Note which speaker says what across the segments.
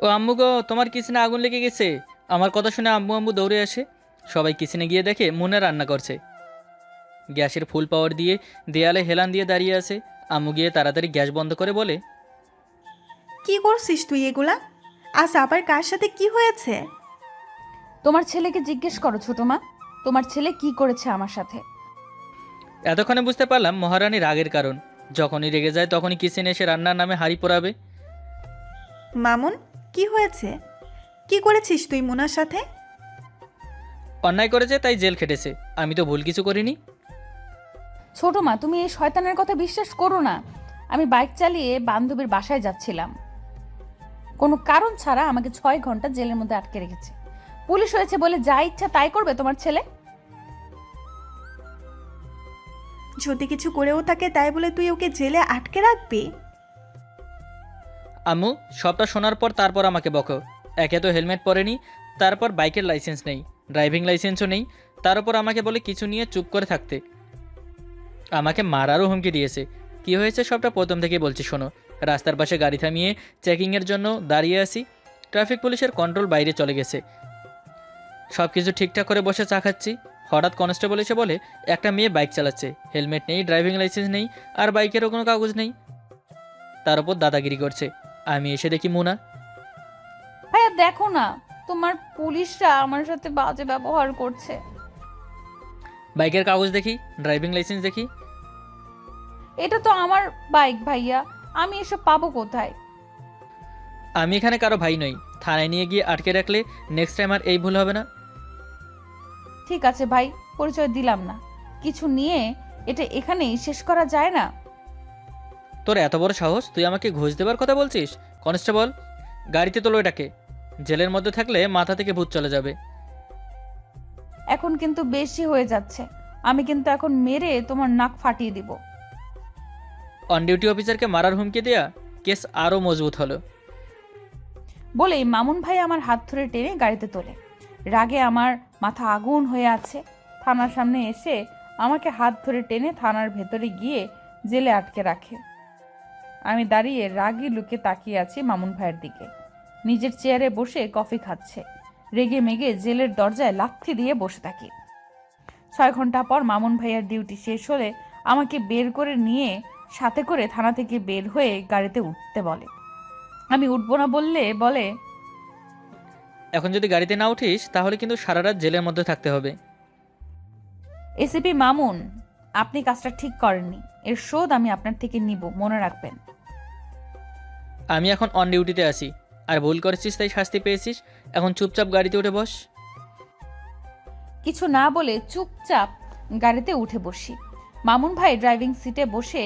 Speaker 1: ও আম্মু গো, তোমার কিচেনে আগুন লেগে গেছে। আমার কথা শুনে আম্মু আম্মু দৌড়ে আসে। সবাই কিচেনে গিয়ে দেখে মুন্না রান্না করছে। গ্যাসের ফুল পাওয়ার দিয়ে দেয়ালে হেলান দিয়ে দাঁড়িয়ে আছে। আম্মু গিয়ে তাড়াতাড়ি গ্যাস বন্ধ করে বলে,
Speaker 2: কি করছিস তুই এগুলা? আজ আবার কার সাথে কি হয়েছে?
Speaker 3: তোমার ছেলেকে জিজ্ঞেস করো ছোট মা, তোমার ছেলে কি করেছে আমার সাথে।
Speaker 1: এতক্ষণে বুঝতে পারলাম মহারানী রাগের কারণ। যখনই রেগে যায় তখনই কিচেনে এসে রান্নার নামে হাঁড়ি পোড়াবে।
Speaker 2: মামুন, কি হয়েছে? কি করেছিস তুই মুনার সাথে?
Speaker 1: অন্যায় করেছে তাই জেল খেটেছে, আমি তো ভুল কিছু করিনি।
Speaker 3: ছোট মা, তুমি এই শয়তানের কথা বিশ্বাস করো না। আমি বাইক চালিয়ে বান্ধবীর বাসায় যাচ্ছিলাম, কোনো কারণ ছাড়া আমাকে 6 ঘন্টা জেলের মধ্যে আটকে রেখেছে। পুলিশ হয়েছে বলে যা ইচ্ছা তাই করবে তোমার ছেলে?
Speaker 2: যদি কিছু করেও থাকে তাই বলে তুই ওকে জেলে আটকে রাখবি?
Speaker 1: আম্মু, সবটা শোনার পর তারপর আমাকে বকো। একে তো হেলমেট পরেনি, তারপর বাইকের লাইসেন্স নেই, ড্রাইভিং লাইসেন্সও নেই। তার উপর আমাকে বলে কিছু নিয়ে চুপ করে থাকতে। আমাকে মারারও হুমকি দিয়েছে। কি হয়েছে সবটা প্রথম থেকে বলছি শোনো। রাস্তার পাশে গাড়ি থামিয়ে চেকিংয়ের জন্য দাঁড়িয়ে আছি। ট্রাফিক পুলিশের কন্ট্রোল বাইরে চলে গেছে। সব কিছু ঠিকঠাক করে বসে চা খাচ্ছি। হঠাৎ কনস্টেবল এসে বলে একটা মেয়ে বাইক চালাচ্ছে, হেলমেট নেই, ড্রাইভিং লাইসেন্স নেই, আর বাইকেরও কোনো কাগজ নেই। তার উপর দাদাগিরি করছে। আমি এসে দেখি মুনা।
Speaker 3: ভাইয়া দেখো না, তোমার পুলিশরা আমার সাথে বাজে ব্যবহার করছে।
Speaker 1: বাইকের কাগজ দেখি, ড্রাইভিং লাইসেন্স দেখি।
Speaker 3: এটা তো আমার বাইক ভাইয়া, আমি এসব পাবো কোথায়?
Speaker 1: আমি এখানে কারো ভাই নই। থানায় নিয়ে গিয়ে আটকে রাখলে নেক্সট টাইম আর এই ভুল হবে না।
Speaker 3: ঠিক আছে ভাই, পরিচয় দিলাম না, কিছু নিয়ে এটা এখানেই শেষ করা যায় না?
Speaker 1: তোর এত বড় সাহস, তুই আমাকে ঘুষ দেবার কথা বলছিস? কনস্টেবল, গাড়িতে তোলো এটাকে। জেলের মধ্যে থাকলে মাথা থেকে ভূত চলে যাবে।
Speaker 3: এখন কিন্তু বেশি হয়ে যাচ্ছে, আমি কিন্তু এখন মেরে তোমার নাক ফাটিয়ে দিব।
Speaker 1: অন ডিউটি অফিসারকে মারার হুমকি দেয়া, কেস আরও মজবুত হলো।
Speaker 3: বলেই মামুন ভাই আমার হাত ধরে টেনে গাড়িতে তোলে। রাগে আমার মাথা আগুন হয়ে আছে। থানার সামনে এসে আমাকে হাত ধরে টেনে থানার ভেতরে গিয়ে জেলে আটকে রাখে। আমি দাঁড়িয়ে রাগী লুকে তাকিয়ে আছি মামুন ভাইয়ের দিকে। নিজের চেয়ারে বসে কফি খাচ্ছে। রেগে মেগে জেলের দরজায় লাথি দিয়ে বসে থাকি। 6 ঘন্টা পর মামুন ভাইয়ার ডিউটি শেষ হলে আমাকে বের করে নিয়ে সাথে করে থানা থেকে বের হয়ে গাড়িতে উঠতে বলে। আমি উঠবো না বললে বলে,
Speaker 1: এখন যদি গাড়িতে না উঠিস তাহলে কিন্তু সারা রাত জেলের মধ্যে থাকতে হবে।
Speaker 3: এসিপি মামুন, আপনি কাজটা ঠিক করেননি, এর শোধ আমি আপনার থেকে নিব, মনে রাখবেন।
Speaker 1: আমি এখন অন ডিউটিতে আছি, আর ভুল করেছিস তাই শাস্তি পেয়েছিস। এখন চুপচাপ গাড়িতে উঠে বস।
Speaker 3: কিছু না বলে চুপচাপ গাড়িতে উঠে বসি। মামুন ভাই ড্রাইভিং সিটে বসে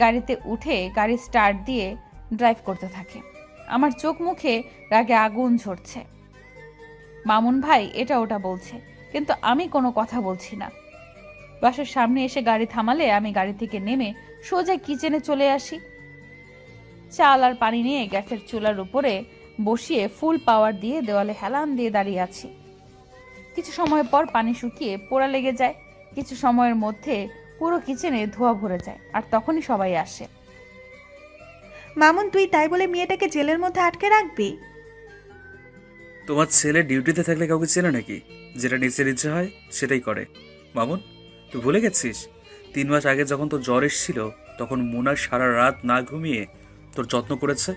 Speaker 3: গাড়িতে উঠে গাড়ি স্টার্ট দিয়ে ড্রাইভ করতে থাকে। আমার চোখ মুখে রাগে আগুন ঝরছে। মামুন ভাই এটা ওটা বলছে, কিন্তু আমি কোনো কথা বলছি না। বাসার সামনে এসে গাড়ি থামালে আমি গাড়ি থেকে নেমে সোজা কিচেনে চলে আসি। চাল আর পানি নিয়ে গ্যাসের চুলার উপরে বসিয়ে ফুল পাওয়ার দিয়ে দেওয়ালে হেলান দিয়ে দাঁড়িয়ে আছি। কিছু সময় পর পানি শুকিয়ে পোড়া লেগে যায়। কিছু সময়ের মধ্যে পুরো কিচেনে ধোঁয়া ভরে যায়, আর তখনই সবাই আসে।
Speaker 2: মামুন, তুই তাই বলে মেয়েটাকে জেলের মধ্যে আটকে রাখবি?
Speaker 4: তোমার ছেলে ডিউটিতে থাকলে কাউকে চেনে নাকি? যেটা নিজের ইচ্ছে হয় সেটাই করে। মামুন, তুই ভুলে গেছিস 3 মাস আগে যখন তোর জ্বর এসেছিল তখন মুনা সারা রাত না ঘুমিয়ে তোর যত্ন করেছে?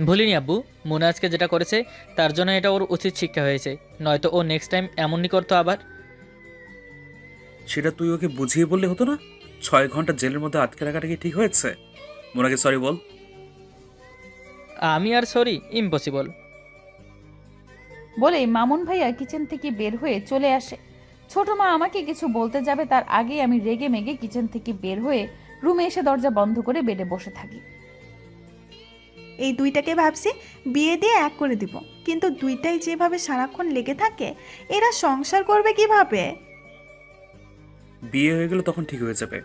Speaker 1: ভুলিনি আব্বু। মুনা আজকে যেটা করেছে তার জন্য এটা ওর উচিত শিক্ষা হয়েছে, নয়তো ও নেক্সট টাইম এমনই করতো আবার।
Speaker 4: সেটা তুই ওকে বুঝিয়ে বললে হতো না? 6 ঘন্টা জেলের মধ্যে আটকে রাখাটা কি ঠিক হয়েছে? মুনাকে সরি বল।
Speaker 1: আমি আর সরি ইম্পসিবল।
Speaker 3: বলেই মামুন ভাইয়া কিচেন থেকে বের হয়ে চলে আসে। ছোট মা আমাকে কিছু বলতে যাবে তার আগেই আমি রেগে মেগে কিচেন থেকে বের হয়ে রুমে এসে দরজা বন্ধ করে বেডে বসে থাকি।
Speaker 2: এই দুইটাকে ভাবছি বিয়ে দিয়ে এক করে দিব, কিন্তু দুইটাই যেভাবে সারাক্ষণ লেগে থাকে, এরা সংসার করবে কিভাবে?
Speaker 4: বিয়ে হয়ে গেলে তখন ঠিক হয়ে যাবে।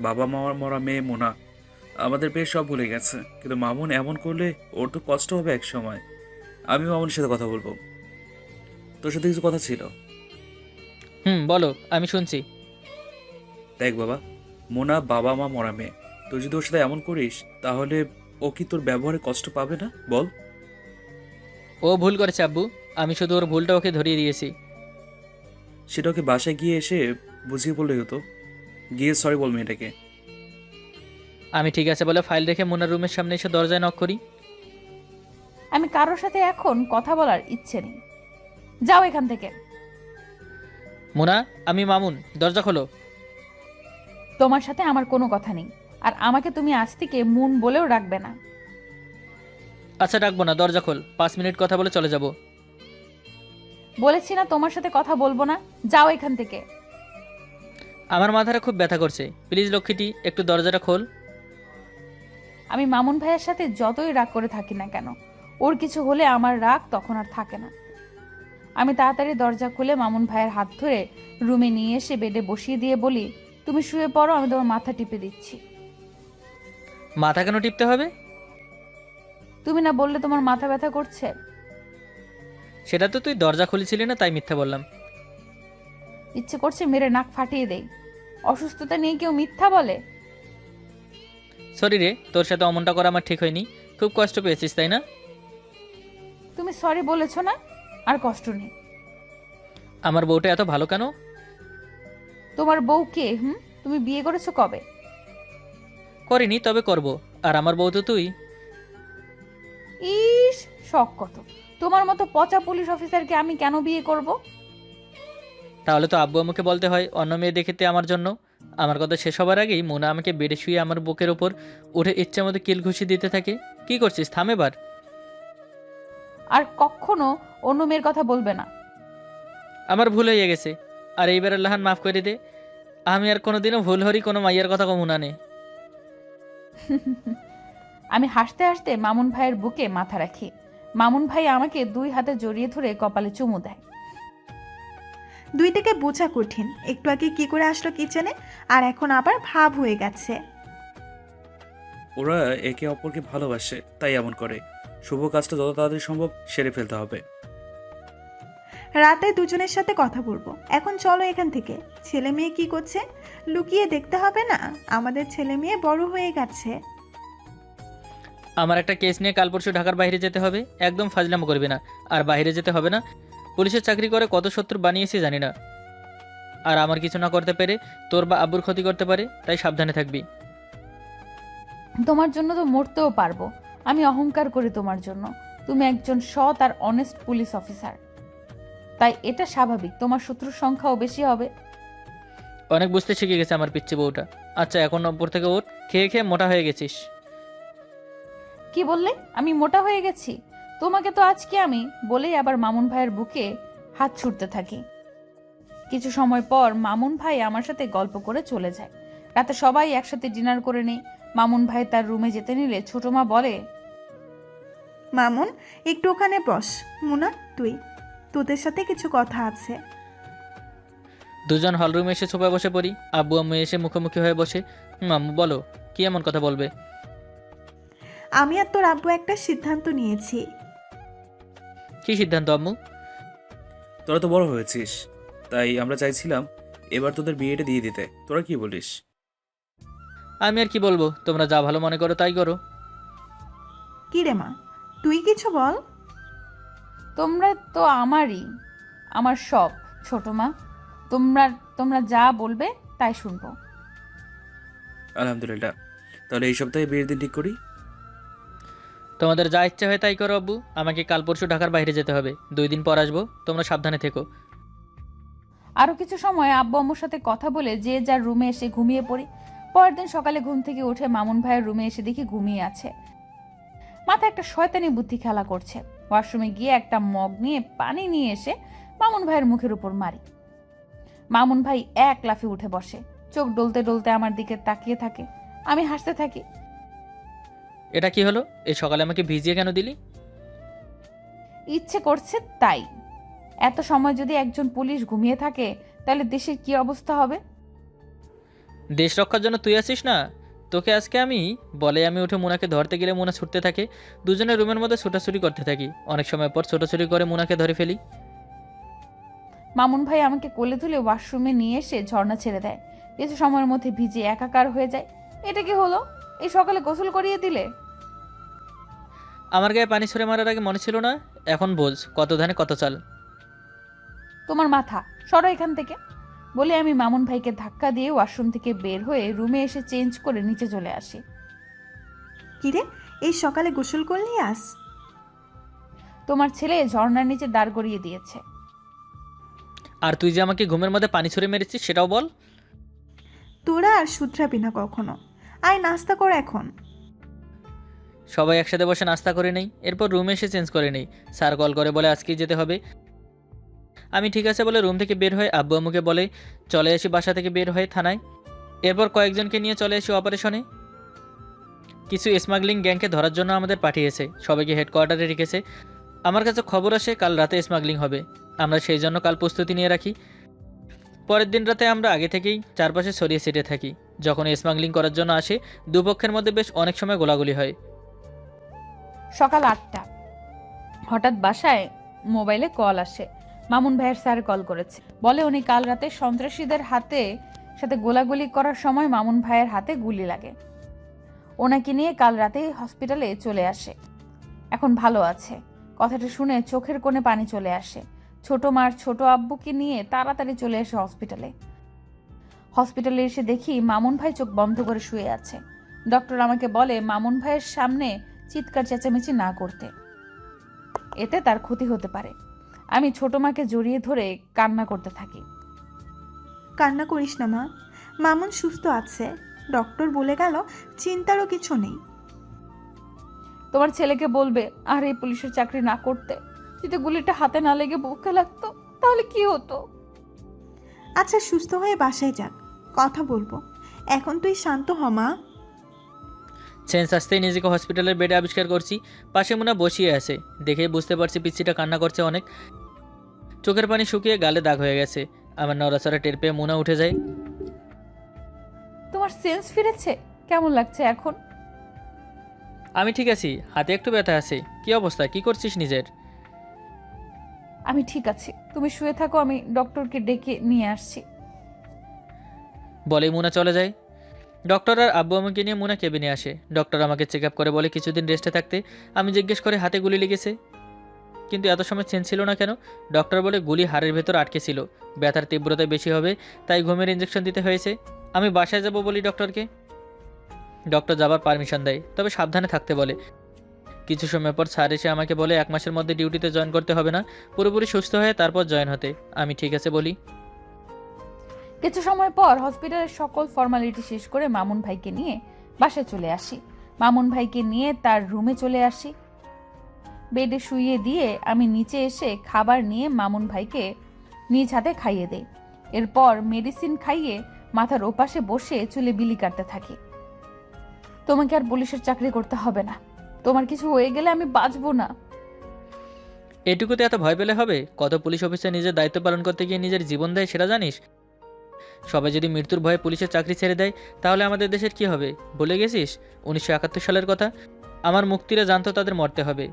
Speaker 4: বাবা মার মরা মেয়ে মোনা আমাদের পেয়ে সব ভুলে গেছে, কিন্তু মামুন এমন করলে ওর তো কষ্ট হবে এক সময়। আমি মামুনের সাথে কথা বলবো। তোর সাথে কিছু কথা ছিল।
Speaker 1: বলো, আমি শুনছি।
Speaker 4: দেখ বাবা, মোনা বাবা মা মরা মেয়ে। তুই যদি ওর সাথে এমন করিস তাহলে ও কি তোর ব্যবহারে কষ্ট পাবে না বল?
Speaker 1: ও ভুল করেছে আব্বু, আমি শুধু ওর ভুলটা ওকে ধরিয়ে দিয়েছি।
Speaker 4: সেটা ওকে বাসায় গিয়ে এসে বুঝিয়ে বললেই হতো। গিয়ে সরি বল মেয়েটাকে।
Speaker 1: আমি ঠিক আছে বলে ফাইল রেখে মুনার রুমের সামনে এসে দরজায় নক করি।
Speaker 3: আমি কারোর সাথে এখন কথা বলার ইচ্ছে নেই, যাও এখান থেকে।
Speaker 1: মুনা, আমি মামুন, দরজা খোলো।
Speaker 3: তোমার সাথে আমার কোনো কথা নেই, আর আমাকে তুমি আজ থেকে মুন বলেও রাখবে না।
Speaker 1: আচ্ছা ডাকবো না, দরজা খোল, 5 মিনিট কথা বলে চলে যাব।
Speaker 3: বলেছি না তোমার সাথে কথা বলবো না, যাও এখান থেকে।
Speaker 1: আমার মাথাটা খুব ব্যথা করছে, প্লিজ লক্ষ্মীটি একটু দরজাটা খোল।
Speaker 3: আমি মামুন ভাইয়ের সাথে যতই রাগ করে থাকি না কেন, ওর কিছু হলে আমার রাগ তখন আর থাকে না। আমি তাড়াতাড়ি দরজা খুলে মামুন ভাইয়ের হাত ধরে রুমে নিয়ে এসে বেডে বসিয়ে দিয়ে বলি, তুমি শুয়ে পড়ো, আমি তোমার মাথা টিপে দিচ্ছি।
Speaker 1: মাথা কেন টিপতে হবে?
Speaker 3: তুমি না বললে তোমার মাথা ব্যথা করছে?
Speaker 1: সেটা তো তুই দরজা খুলেছিলি না, তাই মিথ্যা বললাম।
Speaker 3: ইচ্ছে করছে মেরে নাক ফাটিয়ে দেই। অসুস্থতা নিয়ে কেউ মিথ্যা বলে?
Speaker 1: সরি রে, তোর সাথে অমনটা করা আমার ঠিক হয়নি, খুব কষ্ট পেয়েছিস তাই না?
Speaker 3: তুমি সরি বলেছো না, আর কষ্ট নেই।
Speaker 1: আমার বউটা এত ভালো কেন?
Speaker 3: তোমার বউ কে? তুমি বিয়ে করেছো কবে?
Speaker 1: করিনি, তবে করব। আর আমার বউ তো তুই।
Speaker 3: ইস, শখ কত! তোমার মতো পচা পুলিশ অফিসারকে আমি কেন বিয়ে করব?
Speaker 1: তাহলে তো আব্বু আমাকে বলতে হয় অন্য মেয়ে দেখেতে আমার জন্য। আমার কথা শেষ হবার আগেই মোনা আমাকে বেডে শুয়ে আমার বুকের ওপর উঠে ইচ্ছে মতো কিল ঘুষি দিতে থাকে। কি করছিস, থাম এবার।
Speaker 3: আর কখনো অন্য মেয়ের কথা বলবে না।
Speaker 1: আমার ভুল হয়ে গেছে, আর এইবার আল্লাহান মাফ করে দে। আমি আর কোনোদিনও ভুল হরি কোনো মাইয়ার কথা কমু না নে।
Speaker 3: আমি হাসতে হাসতে মামুন ভাইয়ের বুকে মাথা রাখি। মামুন ভাই আমাকে 2 হাতে জড়িয়ে ধরে কপালে চুমু দেয়।
Speaker 2: দুইটাকে বোঝা কঠিন, একটু আগে কি করে আসলো কিচেনে, আর এখন আবার ভাব হয়ে গেছে।
Speaker 4: ওরা একে অপরকে ভালোবাসে, তাই এমন করে। শুভ কাজটা যত তাড়াতাড়ি সম্ভব সেরে ফেলতে হবে।
Speaker 2: রাতে দুজনের সাথে কথা বলবো, এখন চলো এখান থেকে। ছেলে মেয়ে কি করছে লুকিয়ে দেখতে হবে না? আমাদের ছেলে মেয়ে বড় হয়ে গেছে।
Speaker 1: আমার একটা কেস নিয়ে কাল পরশু ঢাকার বাইরে যেতে হবে, একদম ফাজলামো করবি না। আর বাইরে যেতে হবে না, পুলিশের চাকরি করে কত শত্রু বানিয়েছি জানি না। আর আমার কিছু না করতে পেরে তোর বা আব্বুর ক্ষতি করতে পারে, তাই সাবধানে থাকবি।
Speaker 3: তোমার জন্য তো মরতেও পারবো। আমি অহংকার করি তোমার জন্য। তুমি একজন সৎ আর অনেস্ট পুলিশ অফিসার, তাই এটা স্বাভাবিক তোমার শত্রুর সংখ্যাও বেশি হবে।
Speaker 1: অনেক বুঝতে শিখে গেছে আমার পিচ্ছি বউটা। আচ্ছা এখন ওপর থেকে ওঠ, খেয়ে খেয়ে মোটা হয়ে গেছিস।
Speaker 3: কি বললে? আমি মোটা হয়ে গেছি? তোমাকে তো আজকে আমি বলেই আবার মামুন ভাইয়ের বুকে হাত ছুটতে থাকি। কিছু সময় পর মামুন ভাই আমার সাথে গল্প করে চলে যায়। রাতে সবাই একসাথে ডিনার করে নেই। মামুন ভাই তার রুমে যেতে নিলে ছোট মা বলে,
Speaker 2: মামুন একটু ওখানে বস। মুনা তুই, তোদের সাথে কিছু কথা আছে।
Speaker 1: দুজন হলরুমে এসে সোফায় বসে পড়ি। আব্বু আম্মু এসে মুখোমুখি হয়ে বসে। আম্মু বলো, কি এমন কথা বলবে?
Speaker 2: আমি আর তোর আব্বু একটা সিদ্ধান্ত নিয়েছি।
Speaker 1: কি সিদ্ধান্ত আম্মু?
Speaker 4: তোরা তো বড় হয়েছিস, তাই আমরা চাইছিলাম এবার তোদের বিয়েটা দিয়ে দিতে। তোরা কি বলিস?
Speaker 1: আমি আর কি বলবো, তোমরা যা ভালো মনে করো তাই করো।
Speaker 2: কি রে মা, তুই কিছু বল।
Speaker 3: তোমরা তো আমার সব ছোট মা। তোমরা তোমরা যা বলবে তাই শুনবো।
Speaker 4: আলহামদুলিল্লাহ, তাহলে এই সপ্তাহে বিয়ের দিন ঠিক করি।
Speaker 1: তোমাদের যা ইচ্ছা হয় তাই করো আব্বু। আমাকে কাল পরশু ঢাকার বাইরে যেতে হবে, 2 দিন পর আসবো, তোমরা সাবধানে থেকো।
Speaker 3: আরো কিছু সময় আব্বু আম্মুর সাথে কথা বলে যে যার রুমে এসে ঘুমিয়ে পড়ি। পরের দিন সকালে ঘুম থেকে উঠে মামুন ভাইয়ের রুমে এসে দেখি ঘুমিয়ে আছে। মাথায় একটা শয়তানি বুদ্ধি খেলা করছে। ওয়াশরুমে গিয়ে একটা মগ নিয়ে পানি নিয়ে এসে মামুন ভাইয়ের মুখের উপর মারি। মামুন ভাই এক লাফে উঠে বসে, চোখ ডলতে ডলতে আমার দিকে তাকিয়ে থাকে। আমি হাসতে থাকি।
Speaker 1: এটা কি হলো? এই সকালে আমাকে ভিজিয়ে কেন দিলি?
Speaker 3: ইচ্ছে করছে তাই। এত সময় যদি একজন পুলিশ ঘুমিয়ে থাকে তাহলে দেশের কি অবস্থা হবে?
Speaker 1: দেশ রক্ষার জন্য তুই আসিস না? তোকে আজকে আমি বলে আমি উঠে মুনাকে ধরতে গেলে মুনা ছুটতে থাকে। দুজনে রুমের মধ্যে ছোটাছুটি করতে থাকি। অনেক সময় পর ছোটাছুটি করে মুনাকে ধরে ফেলি।
Speaker 3: মামুন ভাই আমাকে কোলে তুলে ওয়াশরুমে নিয়ে এসে ঝর্ণা ছেড়ে দেয়। কিছু সময়ের মধ্যে ভিজে একাকার হয়ে যায়। এটা কি হলো? এই সকালে গোসল করিয়ে দিলে?
Speaker 1: আমার গায়ে পানি ছুঁড়ে মারার আগে মনে ছিল না? এখন বোঝ, কত ধানে কত চাল।
Speaker 3: তোমার মাথা সরো এখান থেকে বলে আমি মামুন ভাইকে ধাক্কা দিয়ে ওয়াশরুম থেকে বের হয়ে রুমে এসে চেঞ্জ করে নিচে চলে আসি।
Speaker 2: কিরে, এই সকালে গোসল করলি আস?
Speaker 3: তোমার ছেলে ঝর্ণার নিচে দাঁড় করিয়ে দিয়েছে।
Speaker 1: আর তুই যে আমাকে ঘুমের মধ্যে পানি ছুঁড়ে মেরেছিস সেটাও বল।
Speaker 2: তোরা আর শুধরাবি না কখনো। আয় নাস্তা কর এখন।
Speaker 1: সবাই একসাথে বসে নাস্তা করে নেই, এরপর রুমে এসে চেঞ্জ করে নেই। স্যার কল করে বলে আজকেই যেতে হবে। আমি ঠিক আছে বলে রুম থেকে বের হয়ে আব্বু আম্মুকে বলে চলে আসি বাসা থেকে বের হয়ে থানায়। এরপর কয়েকজনকে নিয়ে চলে আসি অপারেশনে। কিছু স্মাগলিং গ্যাংকে ধরার জন্য আমাদের পাঠিয়েছে, সবাইকে হেডকোয়ার্টারে রেখেছে। আমার কাছে খবর আসে কাল রাতে স্মাগলিং হবে, আমরা সেই জন্য কাল প্রস্তুতি নিয়ে রাখি। পরের দিন রাতে আমরা আগে থেকেই চারপাশে ছড়িয়ে ছিটিয়ে থাকি। যখন স্মাগলিং করার জন্য আসে দুপক্ষের মধ্যে বেশ অনেক সময় গোলাগুলি হয়।
Speaker 3: সকাল 8টা হঠাৎ বাসায় মোবাইলে কল আসে। মামুন ভাইয়ের স্যার কল করেছে, বলে উনি কাল রাতে সন্ত্রাসীদের সাথে গোলাগুলি করার সময় মামুন ভাইয়ের হাতে গুলি লাগে। ওনাকে নিয়ে কাল রাতেই হসপিটালে চলে আসে, এখন ভালো আছে। কথাটা শুনে চোখের কোণে পানি চলে আসে। ছোট মার ছোট আব্বুকে নিয়ে তাড়াতাড়ি চলে আসে হসপিটালে এসে দেখি মামুন ভাই চোখ বন্ধ করে শুয়ে আছে। ডক্টর আমাকে বলে মামুন ভাইয়ের সামনে চিৎকার চেঁচামেচি না করতে, এতে তার ক্ষতি হতে পারে। আমি ছোট মাকে জড়িয়ে ধরে কান্না করতে থাকি।
Speaker 2: কান্না করিস না মা, মামুন সুস্থ আছে। ডক্টর বলে গেল চিন্তারও কিছু নেই।
Speaker 3: তোমার ছেলেকে বলবে আর এই পুলিশের চাকরি না করতে। যদি গুলিটা হাতে না লেগে বুকে লাগতো তাহলে কি হতো?
Speaker 2: আচ্ছা সুস্থ হয়ে বাসায় যাক, কথা বলবো। এখন তুই শান্ত হ মা।
Speaker 1: সেন্স আসতেই নিজেকে হসপিটালের বেডে আবিষ্কার করছি। পাশে মুনা বসিয়ে আছে, দেখেই বুঝতে পারছি পিচ্ছিটা কান্না করছে অনেক। চোখের পানি শুকিয়ে গালে দাগ হয়ে গেছে। আমার নড়াচড়া টের পেয়ে মুনা উঠে যায়।
Speaker 3: তোমার সেন্স ফিরেছে? কেমন লাগছে এখন?
Speaker 1: আমি ঠিক আছি, হাতে একটু ব্যথা আছে। কি অবস্থা, কি করছিস নিজের?
Speaker 3: আমি ঠিক আছি, তুমি শুয়ে থাকো, আমি ডক্টরকে ডেকে নিয়ে আসছি।
Speaker 1: বলেই মুনা চলে যায়। ডক্টর আর আব্বু আমাকে নিয়ে মুনা কেবিনে আসে। ডক্টর আমাকে চেক আপ করে বলে কিছুদিন রেস্টে থাকতে। আমি জিজ্ঞেস করে হাতে গুলি লেগেছে, কিন্তু এত সময় চেঞ্জ ছিল না কেন? ডক্টর বলে গুলি হাড়ের ভেতর আটকে ছিল, ব্যথার তীব্রতা বেশি হবে, তাই ঘুমের ইঞ্জেকশন দিতে হয়েছে। আমি বাসায় যাব বলি ডক্টরকে। ডক্টর যাবার পারমিশন দেয়, তবে সাবধানে থাকতে বলে। কিছু সময় পর স্যার এসে আমাকে বলে 1 মাসের মধ্যে ডিউটিতে জয়েন করতে হবে না, পুরোপুরি সুস্থ হয়ে তারপর জয়েন হতে। আমি ঠিক আছে বলি।
Speaker 3: কিছু সময় পর হসপিটালের সকল ফর্মালিটি শেষ করে মামুন ভাইকে নিয়ে বাসায় চলে আসি। মামুন ভাইকে নিয়ে তার রুমে চলে আসি। বেডে শুইয়ে দিয়ে আমি নিচে এসে খাবার নিয়ে মামুন ভাইকে নিজ হাতে খাইয়ে দেই। এরপর মেডিসিন খাইয়ে মাথার ওপাশে বসে চুলে বিলি কাটতে থাকি। তোমাকে আর পুলিশের চাকরি করতে হবে না, তোমার কিছু হয়ে গেলে আমি বাঁচবো না।
Speaker 1: এটুকুতে এত ভয় পেলে হবে? কত পুলিশ অফিসার নিজের দায়িত্ব পালন করতে গিয়ে নিজের জীবন দেয় সেটা জানিস? সবাই যদি মৃত্যুর ভয়ে পুলিশের চাকরি ছেড়ে দেয় তাহলে আমাদের দেশের কি হবে ভুলে গেছিস? 1971 সালের কথা। আমার মুক্তিরা জানতো তাদের মরতে হবে,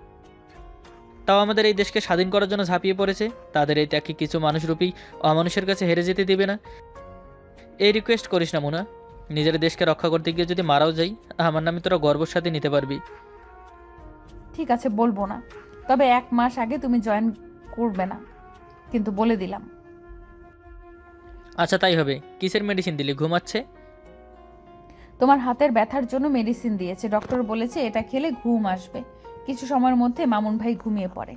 Speaker 1: তাও আমাদের এই দেশকে স্বাধীন করার জন্য ঝাঁপিয়ে পড়েছে। তাদের এই ত্যাগকে কিছু মানুষরূপী অমানুষের কাছে হেরে যেতে দিবে না। এই রিকোয়েস্ট করিস না মুনা, নিজের দেশকে রক্ষা করতে গিয়ে যদি মারাও যাই আমার নামে তোরা গর্বের সাথে নিতে পারবি।
Speaker 3: ঠিক আছে, বলবো না, তবে 1 মাস আগে তুমি জয়েন করবে না, কিন্তু বলে দিলাম।
Speaker 1: আচ্ছা তাই হবে। কিসের মেডিসিন দিলি? ঘুমাচ্ছে?
Speaker 3: তোমার হাতের ব্যথার জন্য মেডিসিন দিয়েছে, ডক্টর বলেছে এটা খেলে ঘুম আসবে। কিছু সময়ের মধ্যে মামুন ভাই ঘুমিয়ে পড়ে।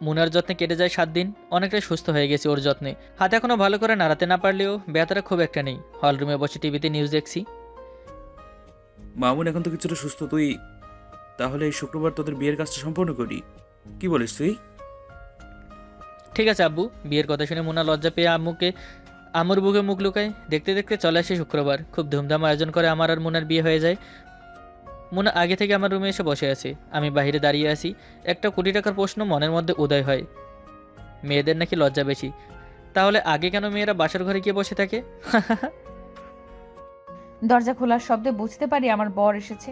Speaker 1: মুনার যত্নে কেটে যায় 7 দিন, অনেকটাই সুস্থ হয়ে গেছে ওর যত্নে। হাতে এখনো ভালো করে নাড়াতে না পারলেও ব্যথাটা খুব একটা নেই। হল রুমে বসে টিভিতে নিউজ দেখছি।
Speaker 4: মামুন এখন তো কিছুটা সুস্থ। তুই তাহলে এই শুক্রবার তোদের বিয়ের কাজটা সম্পূর্ণ করি, কি বলিস তুই?
Speaker 1: ঠিক আছে আব্বু। বিয়ের কথা শুনে মুনা লজ্জা পেয়ে আম্মুর বুকে মুখ লুকায়। দেখতে দেখতে চলে আসে শুক্রবার। খুব ধুমধাম আয়োজন করে আমার আর মুনার বিয়ে হয়ে যায়। মুনা আগে থেকে আমার রুমে এসে বসে আছে, আমি বাইরে দাঁড়িয়ে আছি। একটা কোটি টাকার প্রশ্ন মনের মধ্যে উদয় হয়, মেয়েদের নাকি লজ্জা বেশি। তাহলে আগে কেন মেয়েরা বাসার ঘরে গিয়ে বসে থাকে?
Speaker 3: দরজা খোলার শব্দে বুঝতে পারি আমার বর এসেছে।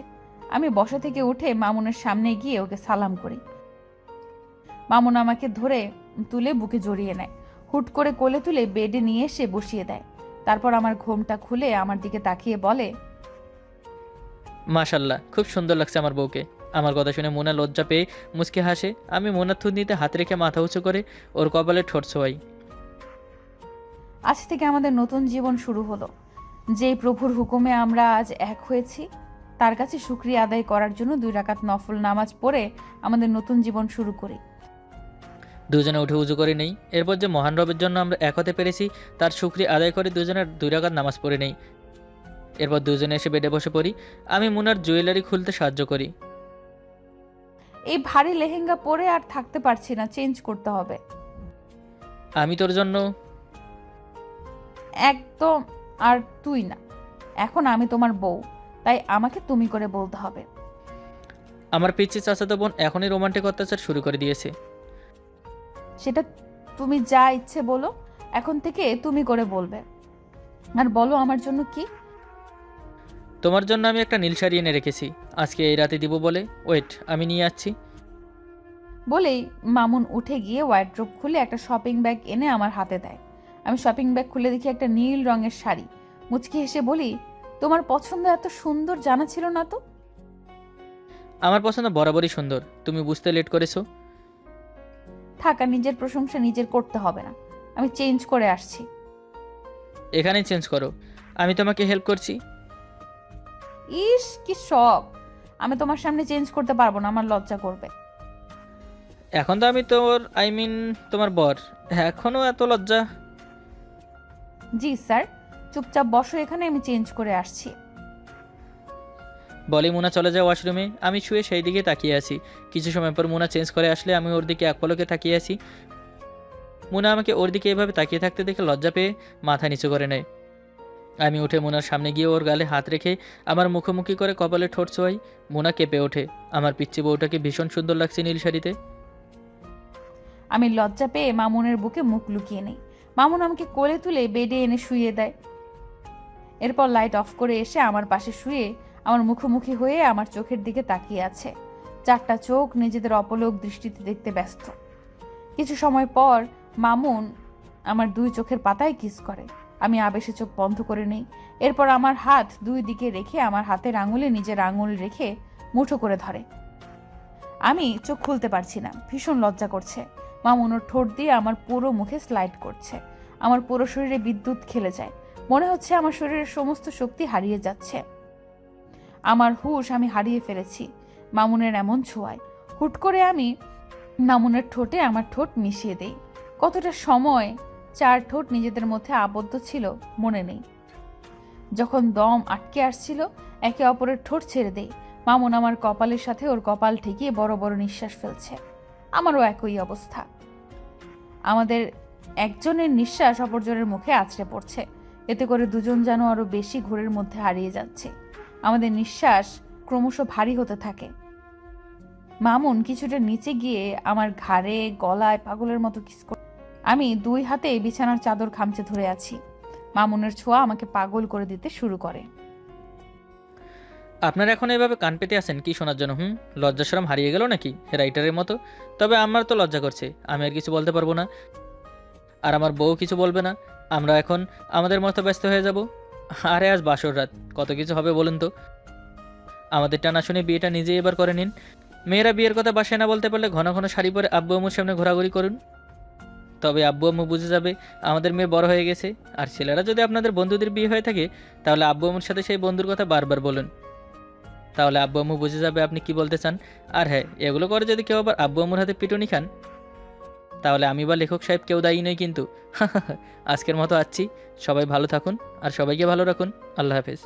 Speaker 3: আমি বসা থেকে উঠে মামুনের সামনে গিয়ে ওকে সালাম করি। মামুন আমাকে ধরে তুলে বুকে জড়িয়ে নেয়, হুট করে কোলে তুলে বেডে নিয়ে এসে বসিয়ে দেয়। তারপর আমার ঘোমটা খুলে আমার দিকে তাকিয়ে বলে,
Speaker 1: মাশাল্লাহ, খুব সুন্দর লাগছে আমার বউকে। আমার কথা শুনে মোনা লজ্জা পেয়ে মুচকে হাসে। আমি মোনার থুতনিতে হাত রেখে মাথা উঁচু করে ওর কপালে ঠোঁট ছোঁয়াই।
Speaker 3: আজ থেকে আমাদের নতুন জীবন শুরু হলো। যেই প্রভুর হুকুমে আমরা আজ এক হয়েছি, তার কাছে শুকরিয়া আদায় করার জন্য 2 রাকাত নফল নামাজ পড়ে আমাদের নতুন জীবন শুরু করি।
Speaker 1: দুজনে উঠে উজু করে নেই। এরপর যে মহান রবের জন্য আমরা এক হতে পেরেছি তার শুকরিয়া আদায় করে দুজনের 2 রাকাত নামাজ পড়ে নেই। এরপর দুজনে এসে বেডে বসে পড়ি। আমি মুনার জুয়েলারি খুলতে সাহায্য করি।
Speaker 3: এই ভারী লেহেঙ্গা পরে আর থাকতে পারছি না, চেঞ্জ করতে হবে।
Speaker 1: আমি তোর জন্য
Speaker 3: একদম। আর তুই না, এখন আমি তোমার বউ, তাই আমাকে তুমি করে বলতে হবে।
Speaker 1: আমার পিচ্ছি চাচাতো বোন এখনই রোমান্টিক অত্যাচার শুরু করে দিয়েছে।
Speaker 3: সেটা তুমি যা ইচ্ছে বলো, এখন থেকে তুমি করে বলবে। আর বলো আমার জন্য কি?
Speaker 1: তোমার জন্য আমি একটা নীল শাড়ি এনে রেখেছি, আজকে এই রাতে দিব বলে। ওয়েট, আমি নিয়ে আসছি।
Speaker 3: বলেই মামুন উঠে গিয়ে ওয়ার্ড্রোব খুলে একটা শপিং ব্যাগ এনে আমার হাতে দেয়। আমি শপিং ব্যাগ খুলে দেখি একটা নীল রঙের শাড়ি। মুচকি হেসে বলি, তোমার পছন্দ এত সুন্দর জানা ছিল না তো।
Speaker 1: আমার পছন্দ বরাবরই সুন্দর, তুমি বুঝতে লেট করেছো।
Speaker 3: থাকা, নিজের প্রশংসা নিজের করতে হবে না, আমি চেঞ্জ করে আসছি।
Speaker 1: এখানেই চেঞ্জ করো, আমি তোমাকে হেল্প করছি।
Speaker 3: ইস কি শখ! আমি তোমার সামনে চেঞ্জ করতে পারবো না, আমার লজ্জা করবে।
Speaker 1: এখন তো আমি তোমার বর, এখনও এত লজ্জা?
Speaker 3: জি স্যার, চুপচাপ বসো এখানে, আমি চেঞ্জ করে আসছি।
Speaker 1: বলে মুনা চলে যায় ওয়াশরুমে। আমি শুয়ে সেই দিকে তাকিয়ে আছি। কিছু সময় পর মুনা চেঞ্জ করে আসলে আমি ওর দিকে এক পলকে তাকিয়ে আছি। মুনা আমাকে ওর দিকে এভাবে তাকিয়ে থাকতে দেখে লজ্জা পেয়ে মাথা নিচু করে নেয়। আমি উঠে মুনার সামনে গিয়ে ওর গালে হাত রেখে আমার মুখোমুখি করে কপালে ঠোঁট ছোঁয়াই। মুনা কেঁপে ওঠে। আমার পিচ্চি বউটাকে ভীষণ সুন্দর লাগছে নীল শাড়িতে।
Speaker 3: আমি লজ্জা পেয়ে মামুনের বুকে মুখ লুকিয়ে নেই। মামুন আমাকে কোলে তুলে বেডে এনে শুইয়ে দেয়। এরপর লাইট অফ করে এসে আমার পাশে শুয়ে আমার মুখোমুখি হয়ে আমার চোখের দিকে তাকিয়ে আছে। 4টা চোখ নিজেদের অপলক দৃষ্টিতে দেখতে ব্যস্ত। কিছু সময় পর মামুন আমার 2 চোখের পাতায় কিস করে। আমি আবেশে চোখ বন্ধ করে নেই। এরপর আমার হাত 2 দিকে রেখে আমার হাতের আঙুলে নিজের আঙুল রেখে মুঠো করে ধরে। আমি চোখ খুলতে পারছি না, ভীষণ লজ্জা করছে। মামুন ওর ঠোঁট দিয়ে আমার পুরো মুখে স্লাইড করছে। আমার পুরো শরীরে বিদ্যুৎ খেলে যায়। মনে হচ্ছে আমার শরীরের সমস্ত শক্তি হারিয়ে যাচ্ছে। আমার হুঁশ আমি হারিয়ে ফেলেছি মামুনের এমন ছোঁয়ায়। হুট করে আমি মামুনের ঠোঁটে আমার ঠোঁট মিশিয়ে দেই। কতটা সময় 4 ঠোঁট নিজেদের মধ্যে আবদ্ধ ছিল মনে নেই। যখন দম আটকে আসছিল একে অপরের ঠোঁট ছেড়ে দেই। মামুন আমার কপালের সাথে ওর কপাল ঠেকিয়ে বড় বড় নিঃশ্বাস ফেলছে। আমারও একই অবস্থা। আমাদের একজনের নিঃশ্বাস অপরজনের মুখে আছড়ে পড়ছে। এতে করে দুজন যেন আরো বেশি ঘোরের মধ্যে হারিয়ে যাচ্ছে। আমাদের নিঃশ্বাস ক্রমশ ভারী হতে থাকে। মামুন কিছুটা নিচে গিয়ে আমার ঘাড়ে গলায় পাগলের মতো কিস করে। আমি 2 হাতে বিছানার চাদর খামচে ধরে আছি। মামুনের ছোঁয়া আমাকে পাগল করে দিতে শুরু করে।
Speaker 1: আপনারা এখন এভাবে কান পেতে আছেন কি শোনার জন্য? লজ্জা শরম হারিয়ে গেল নাকি রাইটারের মতো? তবে আমার তো লজ্জা করছে, আমি আর কিছু বলতে পারবো না, আর আমার বউ কিছু বলবে না। আমরা এখন আমাদের মতো ব্যস্ত হয়ে যাব। আরে আজ বাসর রাত, কত কিছু হবে বলুন তো। আমাদের টানা শুনে বিয়েটা নিজেই এবার করে নিন। মেয়েরা বিয়ের কথা বাসায় না বলতে পারলে ঘন ঘন শাড়ি পরে আব্বু আম্মুর সামনে ঘোরাঘুরি করুন। তবে আব্বু আম্মু বুঝে যাবে আমাদের মেয়ে বড় হয়ে গেছে। আর ছেলেরা যদি আপনাদের বন্ধুদের বিয়ে হয়ে থাকে তাহলে আব্বু আম্মুর সাথে সেই বন্ধুর কথা বারবার বলুন, তাহলে আব্বু আম্মু বুঝে যাবে আপনি কি বলতে চান। আর হ্যাঁ, এগুলো করে যদি কেউ আবার আব্বু আম্মুর হাতে পিটুনি খান তাহলে আমি বা লেখক সাহেব কেউ দায়ী নই কিন্তু। আজকের মতো আসছি, সবাই ভালো থাকুন আর সবাইকে ভালো রাখুন। আল্লাহ হাফেজ।